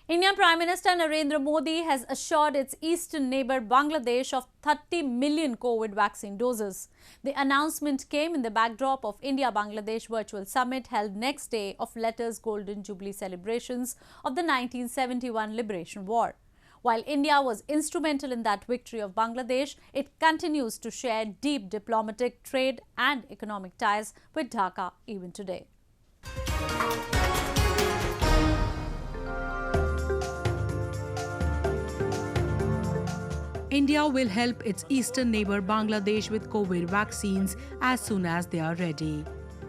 Indian Prime Minister Narendra Modi has assured its eastern neighbor Bangladesh of 30 million COVID vaccine doses. The announcement came in the backdrop of India-Bangladesh virtual summit held next day of Letters Golden Jubilee celebrations of the 1971 Liberation War. While India was instrumental in that victory of Bangladesh, it continues to share deep diplomatic, trade and economic ties with Dhaka even today. India will help its eastern neighbor Bangladesh with COVID vaccines as soon as they are ready.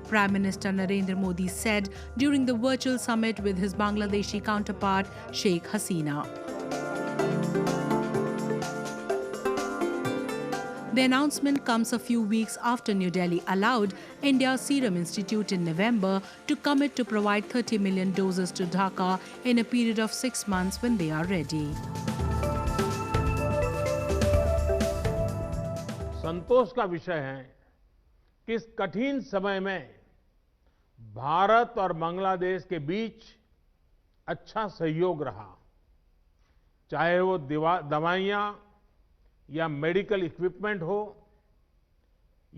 Prime Minister Narendra Modi said during the virtual summit with his Bangladeshi counterpart Sheikh Hasina. The announcement comes a few weeks after New Delhi allowed India's Serum Institute in November to commit to provide 30 million doses to Dhaka in a period of 6 months when they are ready. संतोष का विषय है कि इस कठिन समय में भारत और बांग्लादेश के बीच अच्छा सहयोग रहा, चाहे वो दवाइयां या मेडिकल इक्विपमेंट हो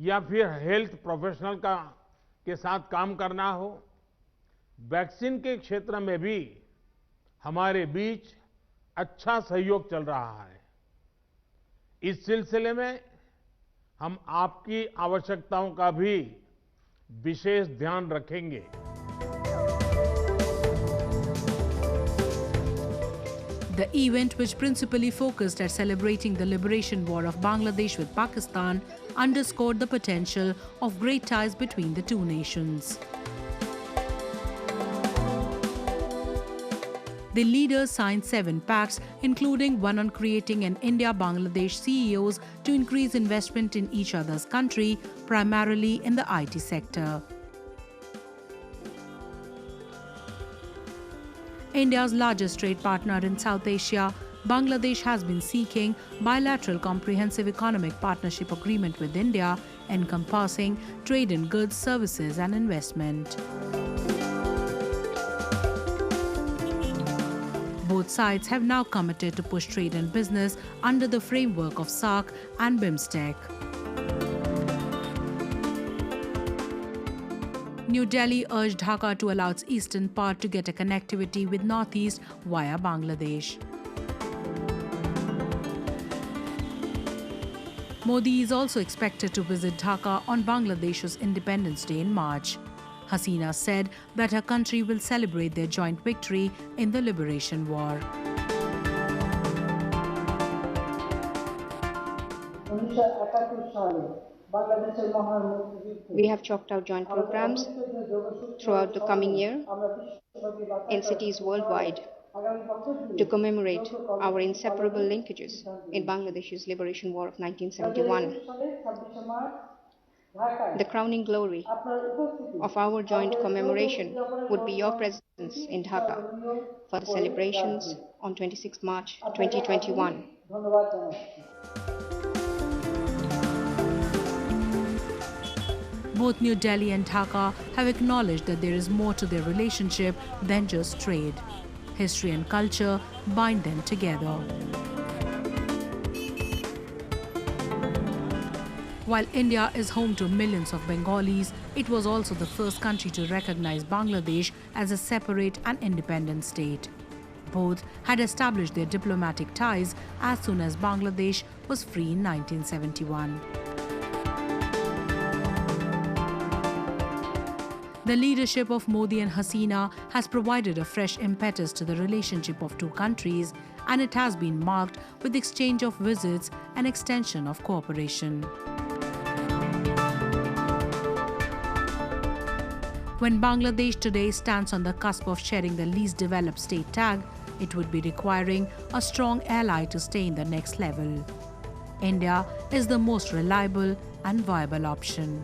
या फिर हेल्थ प्रोफेशनल के साथ काम करना हो। वैक्सीन के क्षेत्र में भी हमारे बीच अच्छा सहयोग चल रहा है। इस सिलसिले में हम आपकी आवश्यकताओं का भी विशेष ध्यान रखेंगे। The event, which principally focused at celebrating the liberation war of Bangladesh with Pakistan, underscored the potential of great ties between the two nations. The leaders signed 7 pacts, including one on creating an India-Bangladesh CEOs to increase investment in each other's country, primarily in the IT sector. India's largest trade partner in South Asia, Bangladesh has been seeking bilateral comprehensive economic partnership agreement with India, encompassing trade in goods, services and investment. Both sides have now committed to push trade and business under the framework of SAARC and BIMSTEC. New Delhi urged Dhaka to allow its eastern part to get a connectivity with northeast via Bangladesh. Modi is also expected to visit Dhaka on Bangladesh's Independence Day in March. Hasina said that her country will celebrate their joint victory in the Liberation War. We have chalked out joint programs throughout the coming year in cities worldwide to commemorate our inseparable linkages in Bangladesh's Liberation War of 1971. The crowning glory of our joint commemoration would be your presence in Dhaka for the celebrations on 26 March 2021. Both New Delhi and Dhaka have acknowledged that there is more to their relationship than just trade. History and culture bind them together. While India is home to millions of Bengalis, it was also the first country to recognize Bangladesh as a separate and independent state. Both had established their diplomatic ties as soon as Bangladesh was free in 1971. The leadership of Modi and Hasina has provided a fresh impetus to the relationship of two countries, and it has been marked with exchange of visits and extension of cooperation. When Bangladesh today stands on the cusp of sharing the least developed state tag, it would be requiring a strong ally to stay in the next level. India is the most reliable and viable option.